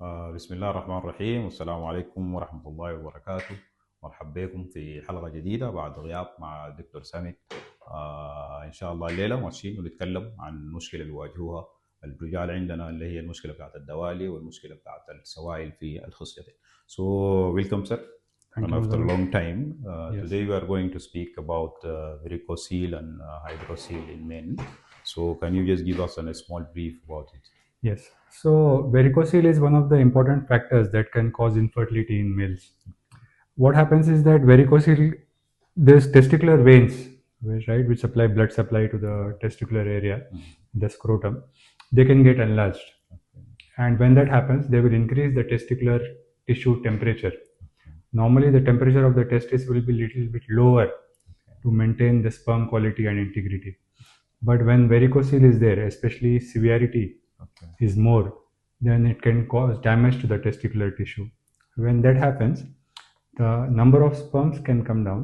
بسم الله الرحمن الرحيم والسلام عليكم ورحمة الله وبركاته. مرحبا بكم في حلقة جديدة بعد غياب مع الدكتور سامي. إن شاء الله الليلة ماشيين ونتكلم عن المشكلة اللي بيواجهوها الرجال عندنا، اللي هي المشكلة بتاعت الدوالي والمشكلة بتاعت السوائل في الخصيتين. So welcome sir. Thank And you after a very much. long time, Yes. today we are going to speak about varicocele and hydrocele in men. So can you just give us a small brief about it? Yes. So varicocele is one of the important factors that can cause infertility in males. What happens is that varicocele, there's testicular veins, right, which supply blood supply to the testicular area, the scrotum. They can get enlarged, and when that happens, they will increase the testicular tissue temperature. Normally, the temperature of the testis will be little bit lower to maintain the sperm quality and integrity. But when varicocele is there, especially severity is more, then it can cause damage to the testicular tissue. When that happens, the number of sperms can come down.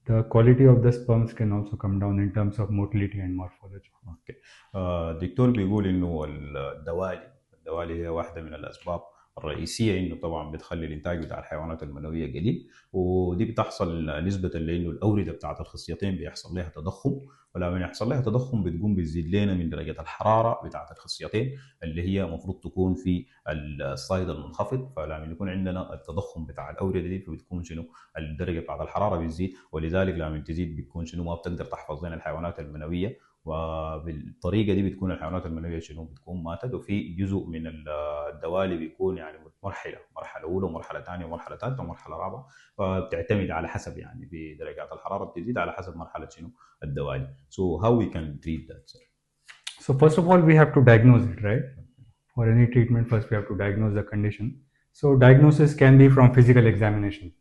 The quality of the sperms can also come down in terms of motility and morphology. اوكي. الدكتور بيقول انه الدوالي هي واحده من الاسباب الرئيسيه انه طبعا بتخلي الانتاج بتاع الحيوانات المنويه قليل، ودي بتحصل نسبه لانه الاورده بتاعت الخصيتين بيحصل لها تضخم، ولما يحصل لها تضخم بتقوم بتزيد لنا من درجه الحراره بتاعت الخصيتين اللي هي المفروض تكون في الصيد المنخفض. فلما يكون عندنا التضخم بتاع الاورده دي فبتكون شنو الدرجه بتاعت الحراره بتزيد، ولذلك لما تزيد بتكون شنو ما بتقدر تحفظ لنا الحيوانات المنويه، وبالطريقه دي بتكون الحيوانات المنويه شنو بتكون ماتت. وفي جزء من الدوالي بيكون يعني مرحله اولى ومرحله ثانيه ومرحله ثالثه ومرحله رابعه، فبتعتمد على حسب يعني بدرجات الحراره بتزيد على حسب مرحله شنو الدوالي. So how we can treat that, sir? So first of all, we have to diagnose it, right? For any treatment, first we have to diagnose the condition. So diagnosis can be from physical examination.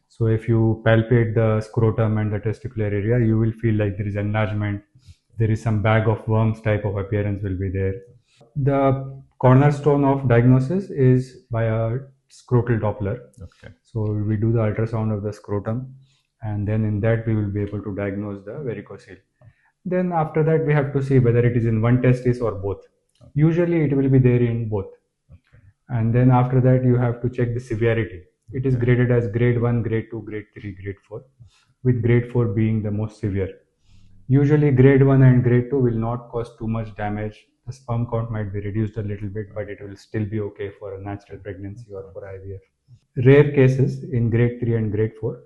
So if you palpate the scrotum and the testicular area, you will feel like there is enlargement. There is some bag of worms type of appearance will be there. The cornerstone of diagnosis is by a scrotal Doppler. Okay. So we do the ultrasound of the scrotum, and then in that we will be able to diagnose the varicocele. Then after that we have to see whether it is in one testis or both. Okay. Usually it will be there in both. Okay. And then after that you have to check the severity. It is graded as grade 1, grade 2, grade 3, grade 4, with grade 4 being the most severe. Usually grade 1 and grade 2 will not cause too much damage. The sperm count might be reduced a little bit, but it will still be okay for a natural pregnancy or for IVF. Rare cases in grade 3 and grade 4,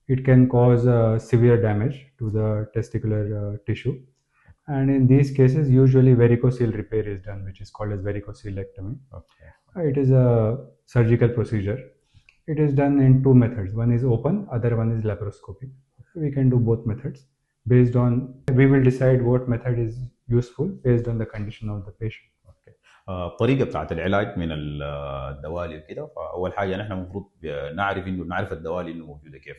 it can cause severe damage to the testicular tissue. And in these cases, usually varicocele repair is done, which is called as varicocelectomy. Okay. It is a surgical procedure. It is done in two methods. One is open, other one is laparoscopy. We can do both methods. Based on, we will decide what method is useful based on the condition of the patient. الطريقه بتاعت العلاج من الدوالي وكده، فاول حاجه نحن المفروض نعرف الدوالي انه موجوده كيف.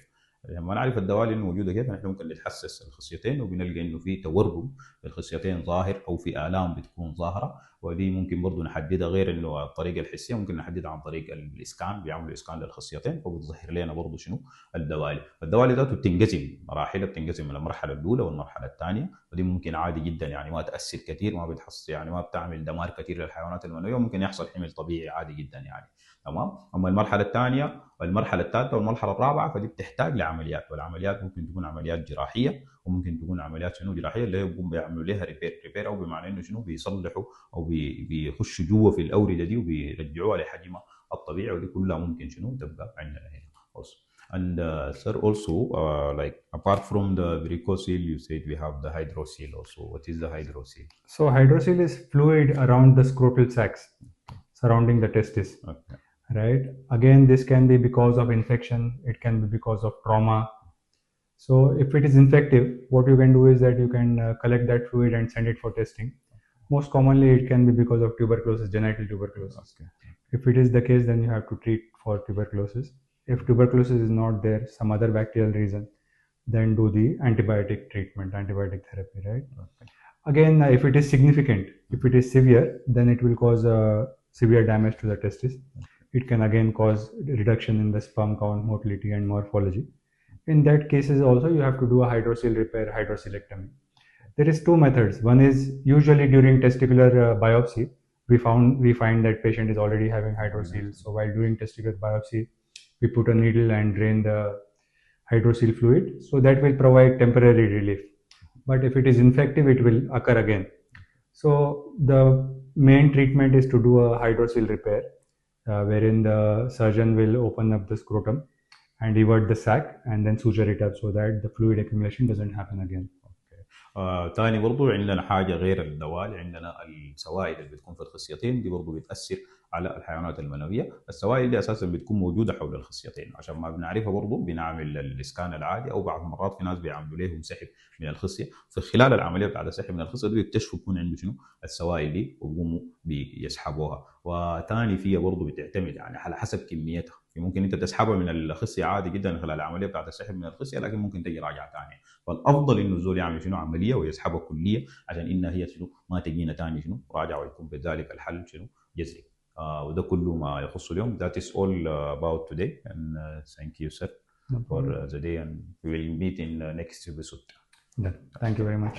لما نعرف الدوالي انه موجوده كيف نحن ممكن نتحسس الخصيتين وبنلقى انه في تورم في الخصيتين ظاهر او في الام بتكون ظاهره، ودي ممكن برضه نحددها غير انه الطريقه الحسيه ممكن نحددها عن طريق الاسكان، بيعملوا اسكان للخصيتين فبتظهر لنا برضه شنو الدوالي. الدوالي ذاته بتنقسم مراحل، بتنقسم من المرحله الاولى والمرحله الثانيه، ودي ممكن عادي جدا يعني ما تاثر كثير، ما بتحصل يعني ما بتعمل دمار كثير للحيوانات المنويه، وممكن يحصل حمل طبيعي عادي جدا يعني. تمام. اما المرحله الثانيه والمرحله الثالثه والمرحله الرابعه فدي بتحتاج لعمليات، والعمليات ممكن تكون عمليات جراحيه وممكن تكون عمليات شنو جراحيه اللي هي بيعملوا لها ريبير او بمعنى انه شنو بيصلحوا او بيخشوا جوا في الاورده دي وبيرجعوها لحجمها الطبيعي، ودي كلها ممكن شنو تبقى عندنا هنا. And sir, also like apart from the varicocele, you said we have the hydrocele also. What is the hydrocele? So hydrocele is fluid around the scrotal sacs surrounding the testis. Okay. Right. Again, this can be because of infection. It can be because of trauma. So if it is infective, what you can do is that you can collect that fluid and send it for testing. Most commonly, it can be because of tuberculosis, genital tuberculosis. Okay. If it is the case, then you have to treat for tuberculosis. If tuberculosis is not there, some other bacterial reason, then do the antibiotic treatment, antibiotic therapy, right? Okay. Again, if it is significant, if it is severe, then it will cause severe damage to the testis. It can again cause reduction in the sperm count, motility, and morphology. In that cases also, you have to do a hydrocele repair, hydrocelectomy. There is two methods. One is usually during testicular biopsy, we find that patient is already having hydrocele. So while doing testicular biopsy, we put a needle and drain the hydrocele fluid. So that will provide temporary relief. But if it is infective, it will occur again. So the main treatment is to do a hydrocele repair, wherein the surgeon will open up the scrotum and evert the sac and then suture it up so that the fluid accumulation doesn't happen again. تاني برضو عندنا حاجة غير الدوال، عندنا السوائل اللي بتكون في الخصيتين دي برضو بتأثر على الحيوانات المنوية. السوائل دي أساسا بتكون موجودة حول الخصيتين، عشان ما بنعرفها برضو بنعمل الإسكان العادي، أو بعض المرات في ناس بيعملوا لهم سحب من الخصية. في خلال العملية بتاعت السحب من الخصية دي بيكتشفوا يكون عنده شنو السوائل دي وبيقوموا بيسحبوها. وتاني فيها برضو بتعتمد يعني على حسب كميتها، ممكن انت تسحبها من الخصيه عادي جدا خلال العمليه بتاعت السحب من الخصيه، لكن ممكن تجي راجعه ثانيه. فالافضل انه الزول يعمل شنو عمليه ويسحبها كليه، عشان انها هي شنو ما تجينا ثاني شنو راجعه، ويكون بذلك الحل شنو جذري. وده كله ما يخص اليوم. That is all about today, and thank you sir for the day, and we will meet in next episode. Yeah. Thank you very much.